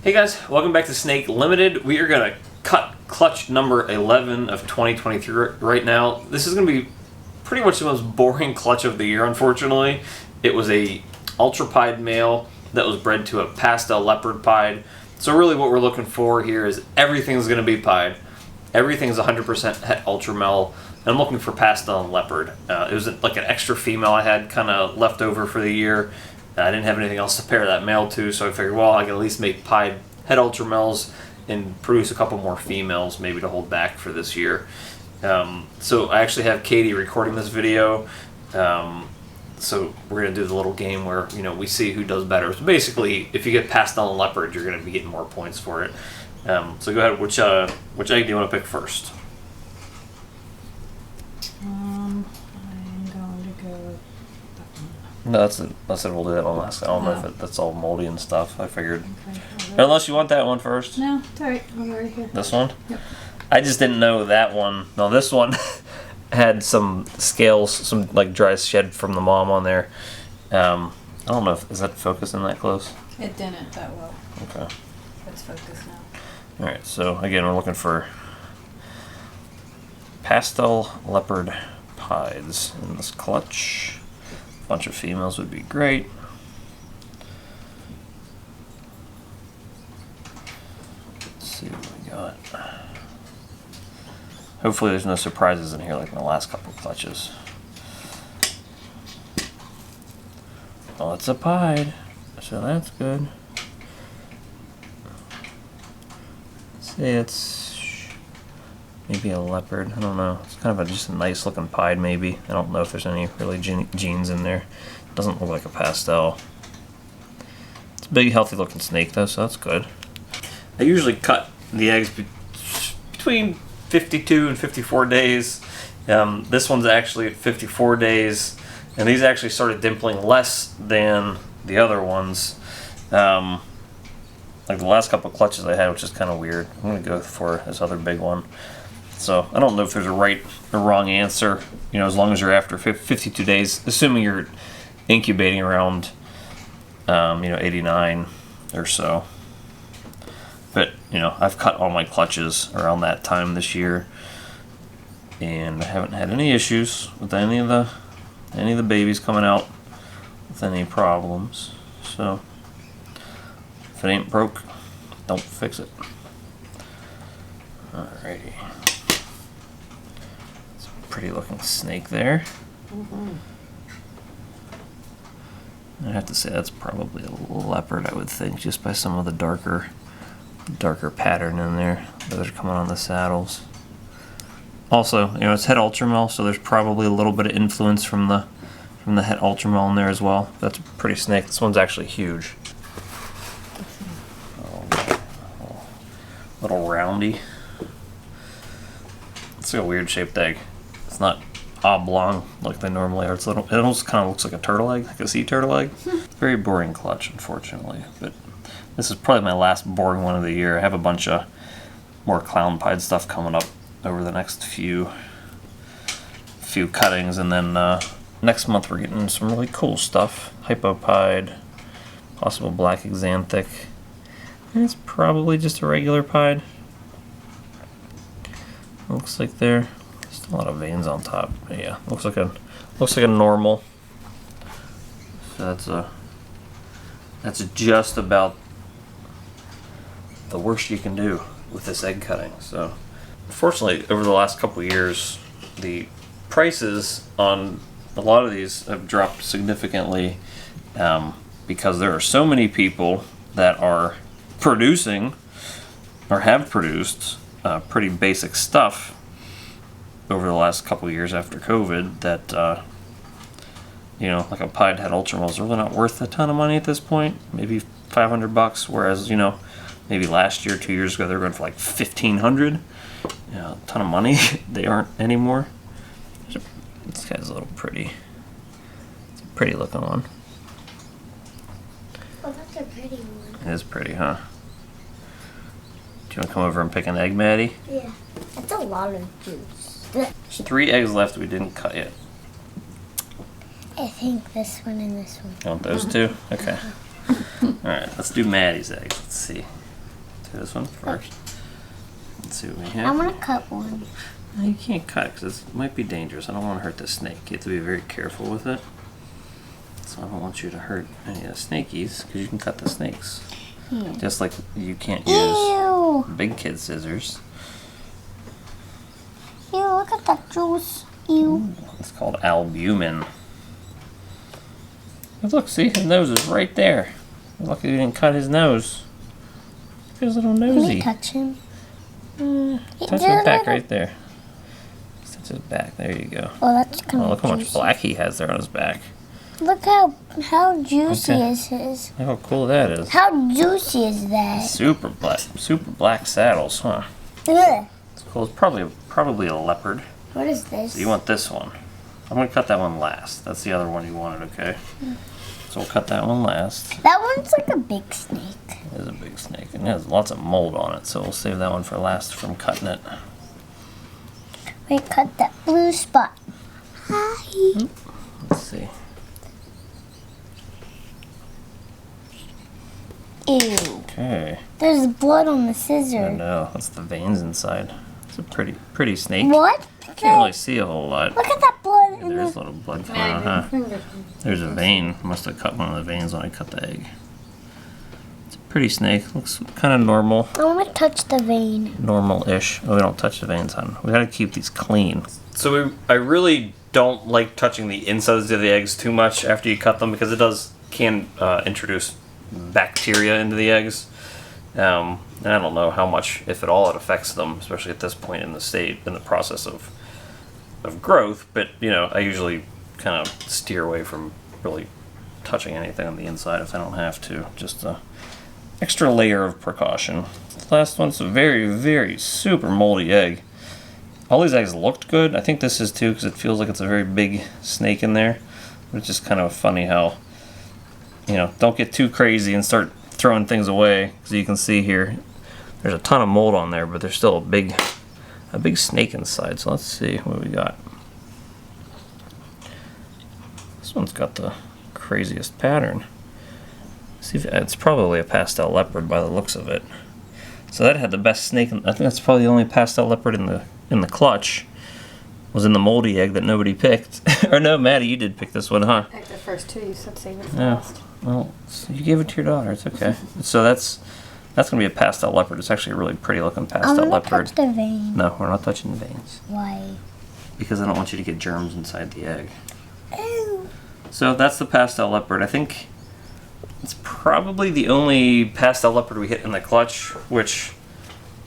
Hey guys, welcome back to SNKE Limited. We are going to cut clutch number 11 of 2023 right now. This is going to be pretty much the most boring clutch of the year, unfortunately. It was a Ultrapied male that was bred to a Pastel leopard pied. So really what we're looking for here is everything's going to be pied. Everything's 100% het ultramel. And I'm looking for Pastel and leopard. It was like an extra female I had kind of left over for the year. I didn't have anything else to pair that male to, so I figured, well, I can at least make pied het ultramels and produce a couple more females maybe to hold back for this year. So I actually have Katie recording this video. So we're going to do the little game where, we see who does better. So basically, if you get Pastel and leopard, you're going to be getting more points for it. So go ahead, which egg do you want to pick first? I'm going to go with that one. No, that's it. We'll do that one last. I don't know if that's all moldy and stuff. I figured. Okay. Unless you want that one first. No, it's alright. I'm already here. This one? Yep. I just didn't know that one. No, this one had some scales, some like dry shed from the mom on there. I don't know is that focusing that close? It didn't that well. Okay. It's focused now. All right. So again, we're looking for Pastel leopard pieds in this clutch. A bunch of females would be great. Let's see what we got. Hopefully there's no surprises in here like in the last couple clutches. Oh, it's a pied, so that's good. See, it's maybe a leopard. I don't know. It's kind of just a nice looking pied maybe. I don't know if there's any really genes in there. It doesn't look like a pastel. It's a big, healthy looking snake though, so that's good. I usually cut the eggs between 52 and 54 days. This one's actually at 54 days, and these actually started dimpling less than the other ones. Like the last couple of clutches I had, which is kind of weird. I'm going to go for this other big one. So I don't know if there's a right or wrong answer, as long as you're after 52 days, assuming you're incubating around, 89 or so. But, I've cut all my clutches around that time this year, and I haven't had any issues with any of the babies coming out with any problems. So if it ain't broke, don't fix it. Alrighty. It's a pretty looking snake there. I have to say that's probably a leopard, I would think, just by some of the darker pattern in there that are coming on the saddles. Also, it's het ultramel, so there's probably a little bit of influence from the het ultramel in there as well. That's a pretty snake. This one's actually huge. Little roundy. It's like a weird shaped egg. It's not oblong like they normally are. It almost kind of looks like a turtle egg, like a sea turtle egg. Very boring clutch, unfortunately. But this is probably my last boring one of the year. I have a bunch of more clown pied stuff coming up over the next few cuttings, and then next month we're getting some really cool stuff. Hypopied, possible black xanthic. And it's probably just a regular pied. Looks like there's a lot of veins on top. But yeah, looks like a normal. So that's just about the worst you can do with this egg cutting. So unfortunately, over the last couple of years, the prices on a lot of these have dropped significantly, because there are so many people that are producing or have produced pretty basic stuff over the last couple of years after COVID that like a pied het ultramel is really not worth a ton of money at this point. Maybe $500, whereas maybe last year, 2 years ago, they were going for like $1,500. A ton of money. They aren't anymore. This guy's a little pretty. It's a pretty looking one. Oh, that's a pretty one. It is pretty, huh? Do you want to come over and pick an egg, Maddie? Yeah. That's a lot of juice. 3 eggs left we didn't cut yet. I think this one and this one. You want those two? Okay. Alright, let's do Maddie's eggs. Let's see. see this one first. Let's see what we I have. want to cut one. No, you can't cut it because it might be dangerous. I don't want to hurt the snake. You have to be very careful with it. So I don't want you to hurt any of the snakies because you can cut the snakes. Yeah. Just like you can't use Ew! big kid scissors. Ew, look at that juice. Ew. It's called albumin. And look, see, his nose is right there. Lucky we didn't cut his nose. Look at his little Can nosy. you touch him? Touch his back right there. Touch his back. There you go. Oh, that's kind Oh, of look how much juicy. black he has there on his back. Look how juicy Okay. is his. Look how cool that is. How juicy is that? Super black saddles, huh? Ugh. It's cool. It's probably a leopard. What is this? So you want this one. I'm gonna cut that one last. That's the other one you wanted, okay? So we'll cut that one last. That one's like a big snake. It is a big snake and it has lots of mold on it, so we'll save that one for last from cutting it. We cut that blue spot. Hi. Let's see. Ew. Okay. There's blood on the I scissor. know. That's the veins inside. It's a pretty snake. What? Can't really see a whole lot. Look at that blood Yeah, in there's a the... little blood coming out, huh? There's a vein. Must have cut one of the veins when I cut the egg. It's a pretty snake. Looks kind of normal. I want to touch the vein. Normal-ish. Oh, we don't touch the veins, hon. We gotta keep these clean. So I really don't like touching the insides of the eggs too much after you cut them because it can introduce bacteria into the eggs. And I don't know how much, if at all, it affects them, especially at this point in the process of growth. But I usually kind of steer away from really touching anything on the inside if I don't have to. Just a extra layer of precaution. The last one's a very, very super moldy egg. All these eggs looked good. I think this is too because it feels like it's a very big snake in there. But it's just kind of funny how, don't get too crazy and start throwing things away. Because you can see here, there's a ton of mold on there, but there's still a big snake inside. So let's see what we got. This one's got the craziest pattern. See if it's probably a pastel leopard by the looks of it. So that had the best snake. I think that's probably the only pastel leopard in the clutch. Was in the moldy egg that nobody picked. Or no, Maddie, you did pick this one, huh? I picked the first two. You said save it for Yeah. last. Well, so you gave it to your daughter. It's okay. So that's gonna be a pastel leopard. It's actually a really pretty looking I pastel want to leopard. touch the vein. No, we're not touching the veins Why? because I don't want you to get germs inside the egg. Ew. So that's the pastel leopard. I think it's probably the only pastel leopard we hit in the clutch, which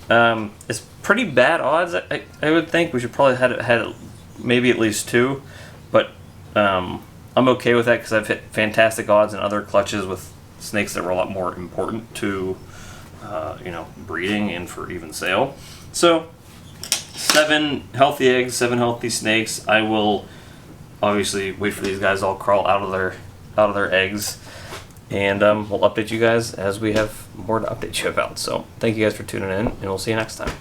is pretty bad odds. I would think we should probably had maybe at least two, but I'm okay with that because I've hit fantastic odds in other clutches with snakes that were a lot more important to breeding and for even sale. So 7 healthy eggs, 7 healthy snakes. I will obviously wait for these guys to all crawl out of their eggs, and we'll update you guys as we have more to update you about. So thank you guys for tuning in, and we'll see you next time.